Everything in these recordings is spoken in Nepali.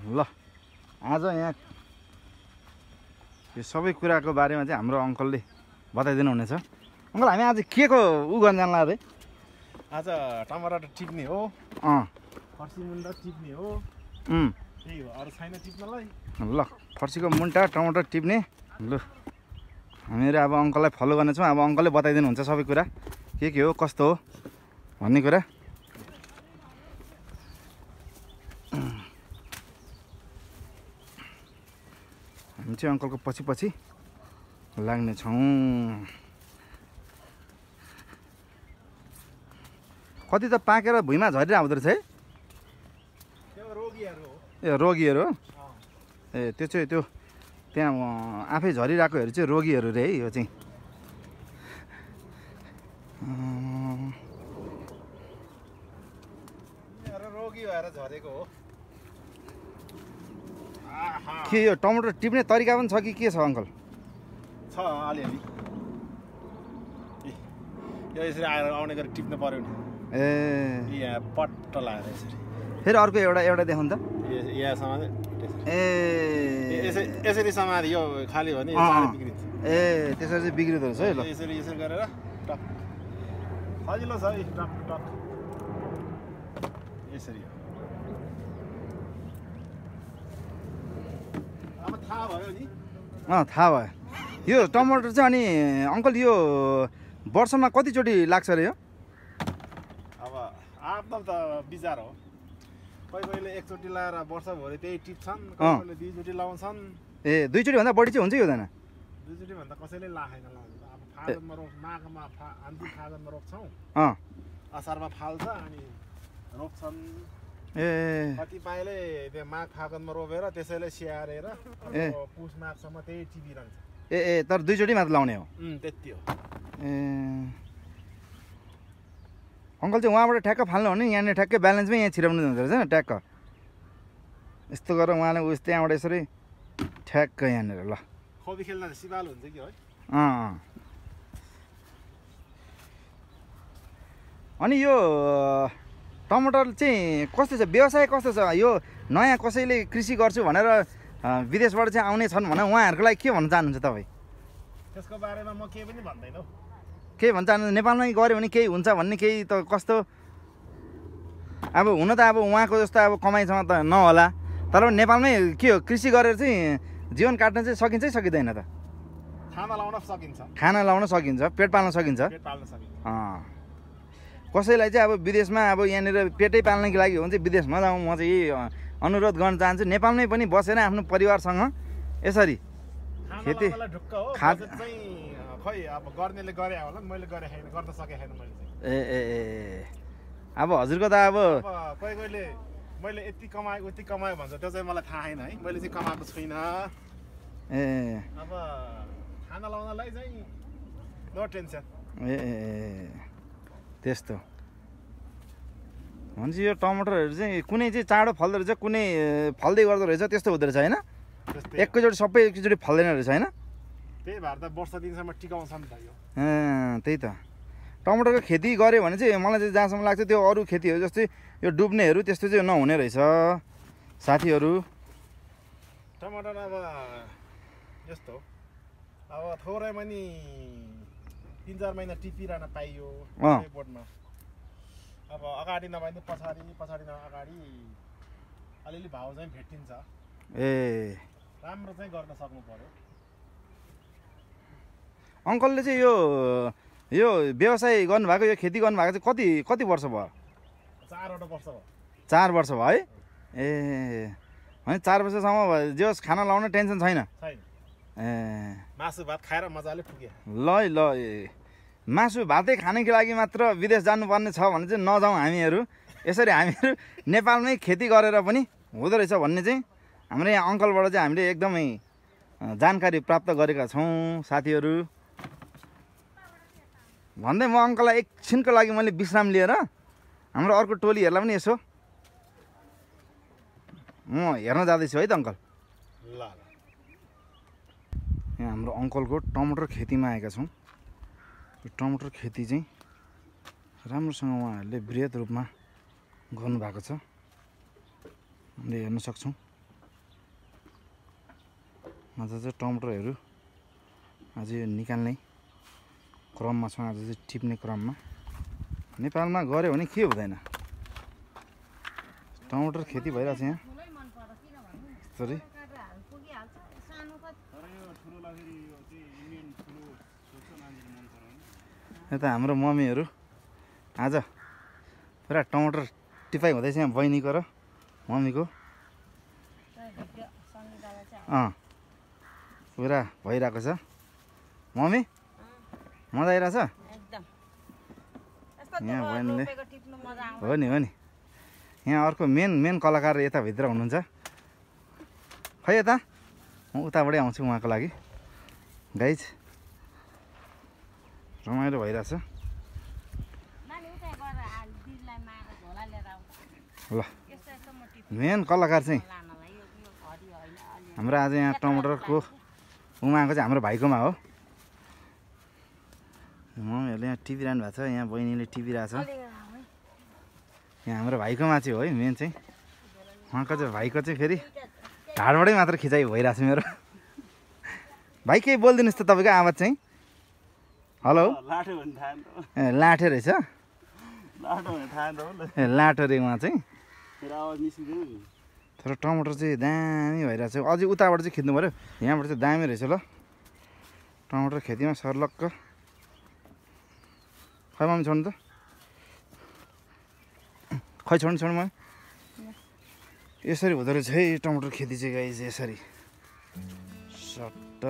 ल आज यहाँ यो सबै कुराको बारेमा चाहिँ हाम्रो अङ्कलले बताइदिनु हुनेछ। अङ्कल हामी आज के को गर्न जान्ला अरे? आज टमाटर टिप्ने हो, फर्सी मुन्टा टिप्ने हो, त्यही हो, अरू छैन टिप्नलाई। ल फर्सीको मुन्टा टमाटर टिप्ने। ल हामीहरू अब अङ्कललाई फलो गर्नेछौँ। अब अङ्कलले बताइदिनुहुन्छ सबै कुरा के हो कस्तो हो भन्ने कुरा। हामी चाहिँ अङ्कलको पछि पछि लाग्नेछौँ। कति त पाकेर भुइँमा झरेर आउँदो रहेछ है? ए रोगीहरू हो? ए त्यो चाहिँ त्यो त्यहाँ आफै झरिरहेकोहरू चाहिँ रोगीहरू रे है। यो चाहिँ रोगी भएर झरेको हो। के यो टमाटर टिप्ने तरिका पनि छ कि के छ अङ्कल? छ अलिअलि। यो यसरी आएर आउने गरी टिप्नु पर्यो नि। ए यहाँ पट्ट लगाएर यसरी। फेरि अर्को एउटा देखाउनु त। यहाँ समाधि ए यसरी समाधि यो खाली हो नि बिग्रिन्छ। ए त्यसरी चाहिँ बिग्रिँदो रहेछ है। ल यसरी गरेर टक सजिलो छ टक टक यसरी। अब थाहा भयो नि? थाहा भयो। यो टमाटर चाहिँ अनि अङ्कल यो वर्षमा कतिचोटि लाग्छ अरे यो? अब आफ्नो त विचार हो। कहिले एकचोटि लाएर वर्षभरि त्यही टिप्छन्, कहिले दुईचोटि लाउँछन्। ए दुईचोटि भन्दा बढी चाहिँ हुन्छ कि हुँदैन? दुईचोटि भन्दा कसैले लाखेन लाउँछ। अब फागनमा रोप्छ, माघमा अन्तिम फागनमा रोप्छौँ, असारमा फाल्छ अनि रोप्छन्। ए कतिपयले त्यो माघ फागनमा रोपेर त्यसैले स्याहारेर पुस माघसम्म त्यही टिपिरहन्छ। ए तर दुईचोटि मात्र लाउने हो? त्यति हो। ए अङ्कल चाहिँ उहाँबाट ठ्याक्क फाल्नु हो भने यहाँनिर ठ्याक्कै ब्यालेन्समै यहाँ छिराउनु हुँदो रहेछ नि ट्याक्क। यस्तो गरेर उहाँले उस त्यहाँबाट यसरी ठ्याक्क यहाँनिर। ल खोबी खेल्न सिपाल हुन्छ कि है? अनि यो टमाटर चाहिँ कस्तो छ, व्यवसाय कस्तो छ? यो नयाँ कसैले कृषि गर्छु भनेर विदेशबाट चाहिँ आउने छन् भने उहाँहरूको लागि के भन्न चाहनुहुन्छ तपाईँ? त्यसको बारेमा म केही पनि भन्दैन हौ। केही भन्न चाहनुहुन्छ? नेपालमै गऱ्यो भने केही हुन्छ भन्ने केही त कस्तो? अब हुन त अब उहाँको जस्तो अब कमाइसँग त नहोला, तर नेपालमै के हो कृषि गरेर चाहिँ जीवन काट्न चाहिँ सकिन्छ कि सकिँदैन त? खाना लाउन सकिन्छ, खाना लाउन सकिन्छ, पेट पाल्न सकिन्छ। कसैलाई चाहिँ अब विदेशमा अब यहाँनिर पेटै पाल्नको लागि हो भने चाहिँ विदेशमा जाउँ। म चाहिँ यही अनुरोध गर्न चाहन्छु, नेपालमै पनि बसेर आफ्नो परिवारसँग यसरी खेती खै अब गर्नेले गरे होला, मैले गरे छैन, गर्न सके छैन मैले चाहिँ। ए अब हजुरको त अब कहिले मैले यति कमाएँ उति कमाएँ भन्छ, त्यो चाहिँ मलाई थाहा छैन है। मैले चाहिँ कमाएको छुइनँ। ए अब खाना लाउनलाई चाहिँ नो टेन्सन। ए त्यस्तो भनेपछि यो टमाटरहरू चाहिँ कुनै चाहिँ चाँडो फल्दो रहेछ, कुनै फल्दै गर्दो रहेछ, त्यस्तो हुँदो रहेछ होइन? एकैचोटि सबै एकैचोटि फल्दैन रहेछ होइन? त्यही भएर त वर्ष दिनसम्म टिकाउँछ नि त यो। त्यही त टमाटरको खेती गऱ्यो भने चाहिँ मलाई चाहिँ जहाँसम्म लाग्छ त्यो अरू खेतीहरू जस्तै यो डुब्नेहरू त्यस्तो चाहिँ नहुने रहेछ साथीहरू। टमाटर अब यस्तो अब थोरै पनि 3-4 महिना टिपिरहन पाइयो बोटमा। अब अगाडि नभए पनि पछाडि न अगाडि अलिअलि भाउ चाहिँ भेटिन्छ। ए राम्रो चाहिँ गर्न सक्नु पर्यो। अङ्कलले चाहिँ यो व्यवसाय गर्नुभएको, यो खेती गर्नुभएको चाहिँ कति वर्ष भयो? 4 वर्ष भयो। 4 वर्ष भयो है? ए होइन 4 वर्षसम्म जे होस् खाना लाउन टेन्सन छैन? ए मासु भात खाएर मजाले पुग्यो। ल मासु भातै खानको लागि मात्र विदेश जानुपर्ने छ भने चाहिँ नजाउँ हामीहरू। यसरी हामीहरू नेपालमै खेती गरेर पनि हुँदो रहेछ भन्ने चाहिँ हाम्रो यहाँ अङ्कलबाट चाहिँ हामीले एकदमै जानकारी प्राप्त गरेका छौँ साथीहरू। भन्दै म अङ्कललाई एकछिनको लागि मैले विश्राम लिएर हाम्रो अर्को टोलीहरूलाई पनि यसो म हेर्न जाँदैछु है त अङ्कल। ल यहाँ हाम्रो अङ्कलको टमाटर खेतीमा आएका छौँ। यो टमाटर खेती चाहिँ राम्रोसँग उहाँहरूले बृहत रूपमा गर्नुभएको छ, हामीले हेर्न सक्छौँ। आज चाहिँ टमाटरहरू आज यो निकाल्ने क्रममा छौँ। आज चाहिँ टिप्ने क्रममा। नेपालमा गऱ्यो भने के हुँदैन, टमाटर खेती भइरहेछ यहाँ यसरी। यता हाम्रो मम्मीहरू आज पुरा टमाटर टिपाइ हुँदैछ यहाँ बहिनीको र मम्मीको। पुरा भइरहेको छ। मम्मी मजा आइरहेछ यहाँ बहिनीले। हो नि हो नि, यहाँ अर्को मेन कलाकार यताभित्र हुनुहुन्छ। खै यता म उताबाटै आउँछु उहाँको लागि। गाइज रमाइलो भइरहेछ। ल मेन कलाकार चाहिँ हाम्रो आज यहाँ टमाटरको उमाएको चाहिँ हाम्रो भाइकोमा हो। मम्मीहरूले यहाँ टिपिरहनु भएको छ, यहाँ बहिनीले टिपिरहेछ। यहाँ हाम्रो भाइकोमा चाहिँ हो है मेन चाहिँ। उहाँको चाहिँ भाइको चाहिँ फेरि ढाडबाटै मात्र खिचाइ भइरहेछ मेरो। भाइ केही बोलिदिनुहोस् त तपाईँको आवाज चाहिँ। हेलो ए लाठे रहेछ। ए लाठो रे उहाँ चाहिँ। तर टमाटर चाहिँ दामी भइरहेछ। अझै उताबाट चाहिँ खिच्नु पऱ्यो, यहाँबाट चाहिँ दामी रहेछ। ल टमाटर खेतीमा सर्लक्क। खै मम्मी छोड्नु त, खै छोड्नु म। यसरी हुँदो रहेछ है टमाटर खेती चाहिँ गाइस, यसरी सट्ट।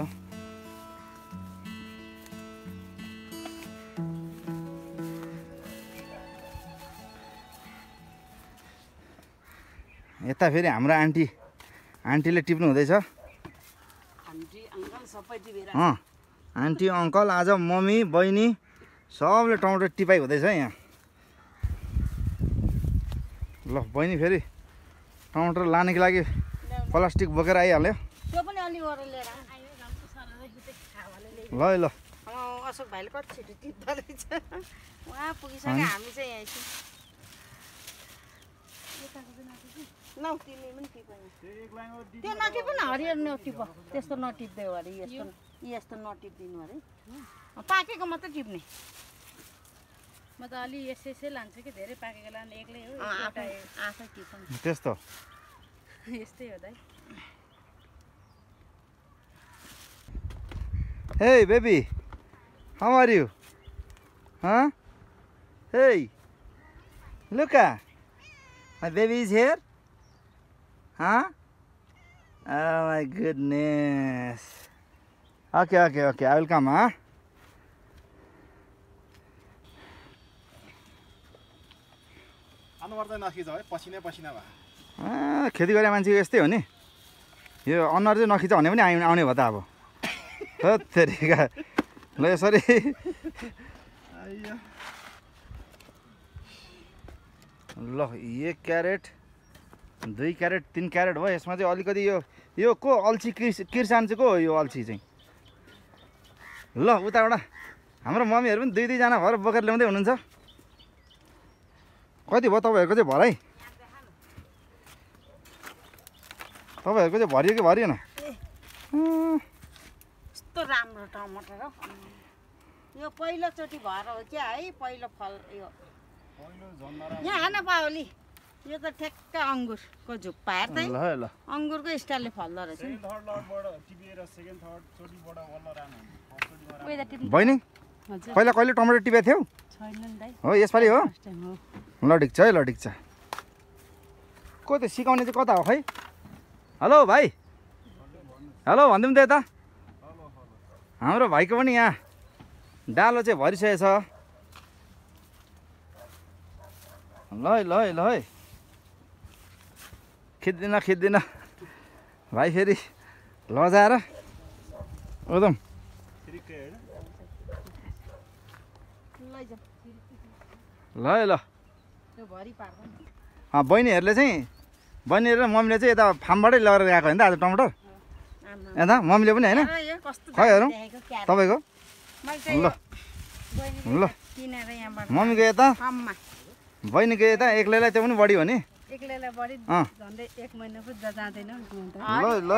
यता फेरि हाम्रो आन्टीले टिप्नु हुँदैछ। आन्टी अङ्कल आज मम्मी बहिनी सबले टमाटर टिपाइ हुँदैछ यहाँ। ल बहिनी फेरि टमाटर लानेको लागि प्लास्टिक बोकेर आइहाल्यो। ल ल अशोक भाइले कति छिटो टिप्दो रहेछ। उहाँ पुगिसक्यो, हामी चाहिँ यहाँ छौँ। त्यो नटिप्नु न, हरियो नटिप, त्यस्तो नटिप्दै अरे। यस्तो नटिपिदिनु अरे, पाकेको मात्रै टिप्ने। म त अलि यसै लान्छु कि धेरै पाकेको लाने एक्लै हो। आफै टिप्नु त्यस्तो यस्तै हो दाइ। Hey baby, how are you? Huh? Hey, look at my baby is here. Huh? Oh my goodness. Okay, I will come, huh? आउनु पर्दैन नखिच है, पसिना भयो। खेती गरे मान्छेको यस्तै हो नि। यो अनुहार चाहिँ नखिच भने पनि आउने भयो त अब। तेरिका ल यसरी ल 1 क्यारेट 2 क्यारेट 3 क्यारेट भयो। यसमा चाहिँ अलिकति यो को अल्छी किर्सान चाहिँ को हो यो अल्छी चाहिँ। ल उताबाट हाम्रो मम्मीहरू पनि 2 जना भएर बोकेर ल्याउँदै हुनुहुन्छ। कति भयो तपाईँहरूको चाहिँ भराइ? तपाईँहरूको चाहिँ भरियो कि भरिएन? कस्तो राम्रो टमाटर हो। यो पहिलोचोटि भएर हो क्या है, पहिलो फल यो। यहाँ हेर्न पाओली, यो त ठ्याक्क अङ्गुरको झुप्पा हेर त। ल अङ्गुरको स्टाइलले फल्दो रहेछ नि। बहिनी पहिला कहिले टमाटर टिपेको थियौ? हो यसपालि हो? ल ठिक छ है, ल ठिक छ। को त्यो सिकाउने चाहिँ कता हो खै? हेलो भाइ, हेलो भनिदिउँ त यता। हाम्रो भाइको पनि यहाँ डालो चाहिँ भरिसकेछ। ल है खिच्दिन भाइ फेरि लजाएर एकदम। ल बहिनीहरूले चाहिँ बहिनीहरू र मम्मीले चाहिँ यता फार्मबाटै लगेर गएको होइन त आज टमाटर? यता मम्मीले पनि होइन? खै हेरौँ तपाईँको। ल मम्मीको यता बहिनीको यता एक्लैलाई त्यो पनि बढी हो नि। एक्लैलाई बढी अँ। झन्डै 1 महिना पो जाँदैन दुध त। ल ल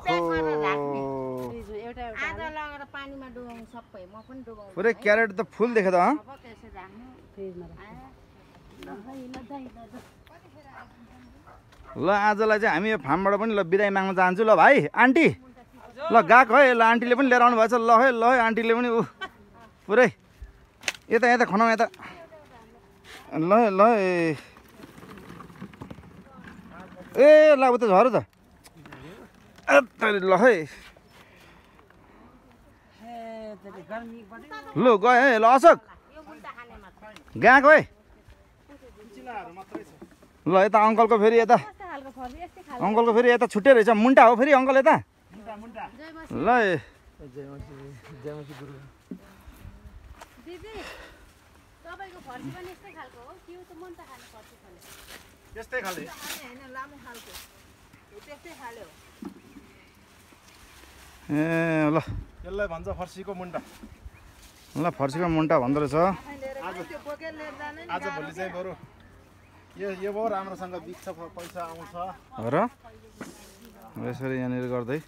प्याक गरेर राख्ने। फ्रिज एउटा एउटा आधा लगेर पानीमा डुबाउनु सबै म पनि डुबाउँछु पुरै क्यारेट त फुल देख्यो त अब त्यसरी राख्नु फ्रिजमा राख। ल आजलाई चाहिँ हामी यो फार्मबाट पनि ल बिदाई माग्न चाहन्छु ल भाइ आन्टी ल गएको है ल आन्टीले पनि लिएर आउनु भएछ ल है आन्टीले पनि ऊ पुरै यता यता खनाउ यता ल ल ए ल उता झर त ल है लु गयो है ल अशोक यो मुन्टा खाने मात्र गएको है चिलाहरू मात्रै छ ल यता अङ्कलको फेरि यता कस्तो खालको फर्सी यस्तै खालको अङ्कलको फेरि यता छुट्टै रहेछ मुन्टा हो फेरि अङ्कल यता मुन्टा ल दिदी तपाईँको फर्सी पनि यस्तै खालको हो कि त मन त खाने फर्सी खाले यस्तै खाले हैन लामो खालको यो त्यस्तै खाले हो ए ल यसलाई भन्छ फर्सीको मुन्टा ल फर्सीको मुन्टा भन्दो रहेछ त्यो बोकेर लिएर जाने नि आज भोलि चाहिँ बरु यो भयो राम्रोसँग बिक्छ पैसा आउँछ र यसरी यहाँनिर गर्दै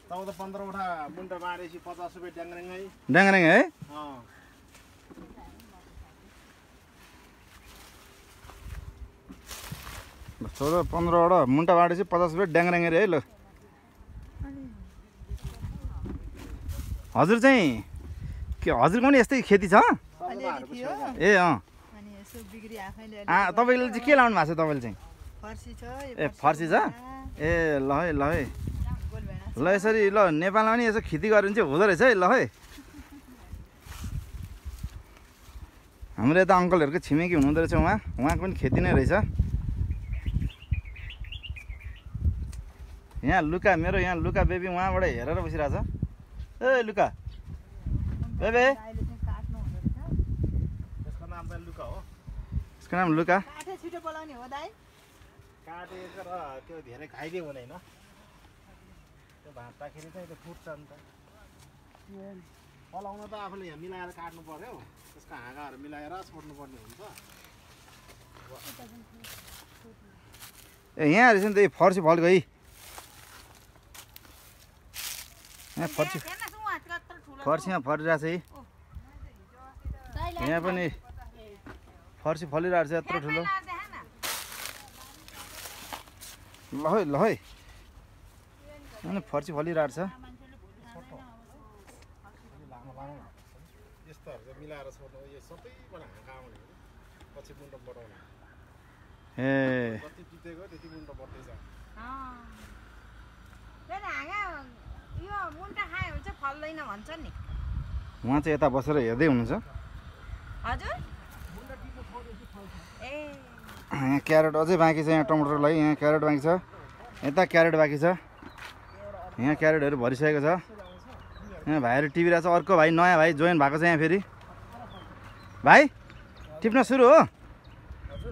14-15 वटा मुन्टा मारेपछि 50 रुपियाँ ड्याङ्ग्रेङ्गै ड्याङ्ग्रेङ है अँ 14-15वटा मुन्टा बाँडेपछि 50 रुपियाँ ड्याङ्ग्रेङ अरे है ल हजुर चाहिँ के हजुरको पनि यस्तै खेती छ ए अँ अनि यसो बिग्री आफैले तपाईँले चाहिँ के लाउनु भएको छ तपाईँले चाहिँ फर्सी छ ए फर्सी छ ए ल है ल यसरी ल नेपालमा पनि यसो खेती गऱ्यो भने चाहिँ हुँदो रहेछ है ल है हाम्रो यता अङ्कलहरूको छिमेकी हुनुहुँदो रहेछ उहाँको पनि खेती नै रहेछ यहाँ लुका मेरो यहाँ लुका बेबी उहाँबाट हेरेर बसिरहेछ ए लुका बेबे त्यसको नाम चाहिँ लुका हो यसको नाम लुका काठे छिटो बोलाउने हो दाइ काटेको र त्यो धेरै खाइदियो हुँदैन त्यो भाँच्दाखेरि चाहिँ त्यो फुट्छ नि त पलाउन त आफूले यहाँ मिलाएर काट्नु पर्यो त्यसको हाँगाहरू मिलाएर छोड्नु पर्ने हुन्छ ए यहाँ रहेछ नि त फर्सी फल्को है यहाँ फर्सी फर्सीमा फरिरहेछ है यहाँ पनि फर्सी फलिरहेको छ यत्रो ठुलो ल है अनि फर्सी फलिरहेको छ लामो लामो यस्तोहरू चाहिँ मिलाएर छोड्नु यो सबैबाट हाँगा आउने पछि मुन्टो बढाउने ए जति पितेको त्यति मुन्टो बढ्दैछ यो मुन्टा खायो भने चाहिँ फल्दैन भन्छ नि उहाँ चाहिँ यता बसेर हेर्दै हुनुहुन्छ हजुर ए यहाँ क्यारेट अझै बाँकी छ यहाँ टमाटरलाई यहाँ क्यारेट बाँकी छ यता क्यारेट बाँकी छ यहाँ क्यारेटहरू भरिसकेको छ यहाँ भाइहरू टिपिरहेको छ अर्को भाइ नयाँ भाइ जोइन भएको छ यहाँ फेरि भाइ टिप्न सुरु हो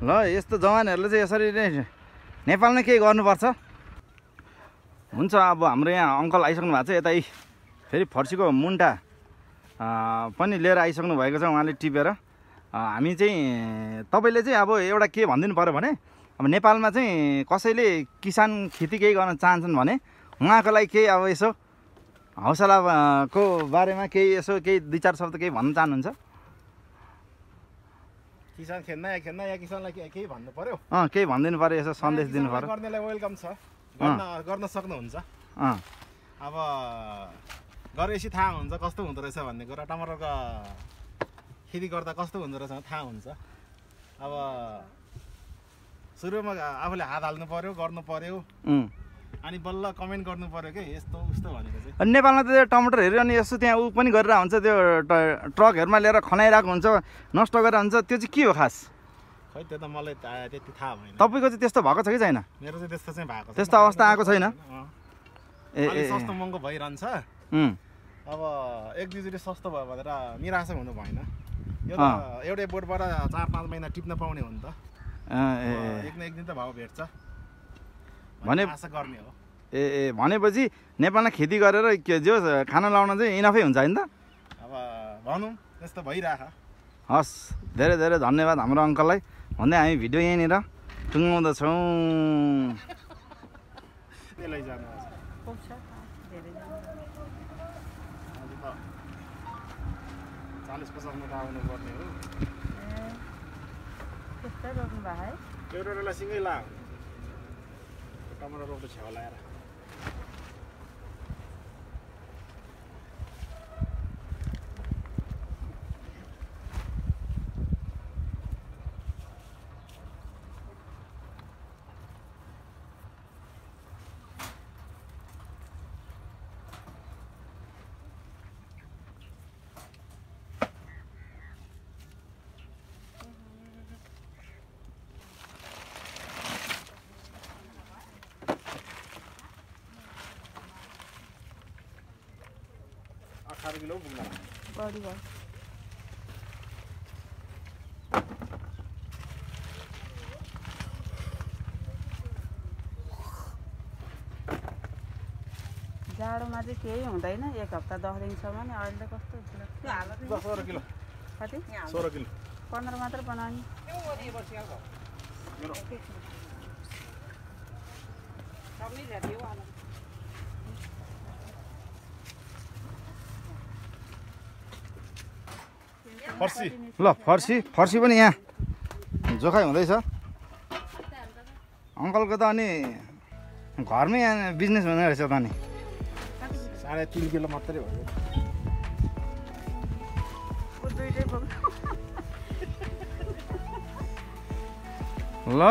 ल यस्तो जवानहरूले चाहिँ यसरी नै नेपालमै केही गर्नुपर्छ हुन्छ अब हाम्रो यहाँ अङ्कल आइसक्नु भएको छ यतै फेरि फर्सीको मुन्टा पनि लिएर आइसक्नु भएको छ उहाँले टिपेर हामी चाहिँ तपाईँले चाहिँ अब एउटा के भनिदिनु पऱ्यो भने अब नेपालमा चाहिँ कसैले किसान खेती केही गर्न चाहन्छन् भने उहाँको लागि केही अब यसो हौसलाको बारेमा केही यसो केही 2-4 शब्द केही भन्न चाहनुहुन्छ किसान खेल्न या किसानलाई केही भन्नु पर्यो केही भनिदिनु पऱ्यो यसो सन्देश दिनु पऱ्यो गर्नेलाई वेलकम छ गर्न सक्नुहुन्छ अब गरेपछि थाहा हुन्छ कस्तो हुँदो रहेछ भन्ने कुरा टमाटरको खेती गर्दा कस्तो हुँदो रहेछ थाहा हुन्छ अब सुरुमा आफूले हात हाल्नु पर्यो गर्नु पर्यो अनि बल्ल कमेन्ट गर्नु पर्यो कि यस्तो उस्तो भनेको चाहिँ अनि नेपालमा त त्यो टमाटर हेऱ्यो अनि यसो त्यहाँ ऊ पनि गरेर हुन्छ त्यो ट्रकहरूमा लिएर खनाइरहेको हुन्छ नष्ट गरेर हुन्छ त्यो चाहिँ के हो खास खै त्यो त मलाई त्यति थाहा भएन तपाईँको चाहिँ त्यस्तो भएको छ कि छैन मेरो चाहिँ त्यस्तो चाहिँ भएको त्यस्तो अवस्था आएको छैन ए सस्तो महँगो भइरहन्छ अब 1-2 चोटि सस्तो भयो भनेर निराशा हुनु भएन यो त एउटै बोटबाट 4-5 महिना टिप्न पाउने हो नि त एक न एक दिन त भाउ भेट्छ भने आशा गर्ने हो भनेपछि नेपालमा खेती गरेर के जो खाना लाउन चाहिँ इनफै हुन्छ हैन त अब भनौँ त्यस्तो भइराख हस् धेरै धेरै धन्यवाद हाम्रो अङ्कललाई भन्दै हामी भिडियो यहीँनिर टुङ्गाउँदछौँ। त्यसलाई जानु आज पुग्छ धेरैजना आज त 40-50 मिनट आउनु पर्ने हो। त्यस्तै रोप्नु भएको है एउटा बेला सिँगै ला टमाटर रोप्नु छेउ लाएर किलो पुग्ला बढी भयो जाडोमा चाहिँ केही हुँदैन 1 हप्ता 10 दिनसम्म नि अहिले त कस्तो हुन्छ 16 किलो कति 16 किलो 15 मात्र बनाउने फर्सी ल फर्सी पनि यहाँ जोखाइ हुँदैछ अङ्कलको त अनि घरमै यहाँ बिजनेस हुने रहेछ त अनि 3.5 किलो मात्रै भयो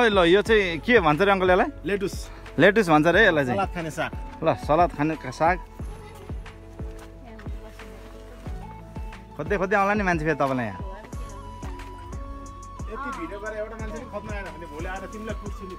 ल यो चाहिँ के भन्छ रे अङ्कल यसलाई लेटुस भन्छ रे यसलाई चाहिँ सलाद खाने साग ल सलाद खाने साग खोज्दै आउला नि मान्छे फेरि तपाईँलाई यहाँ यति भिडियो गरेर एउटा मान्छे पनि खोज्न आएन भने भोलि आएर तिमीलाई कुट्छु नि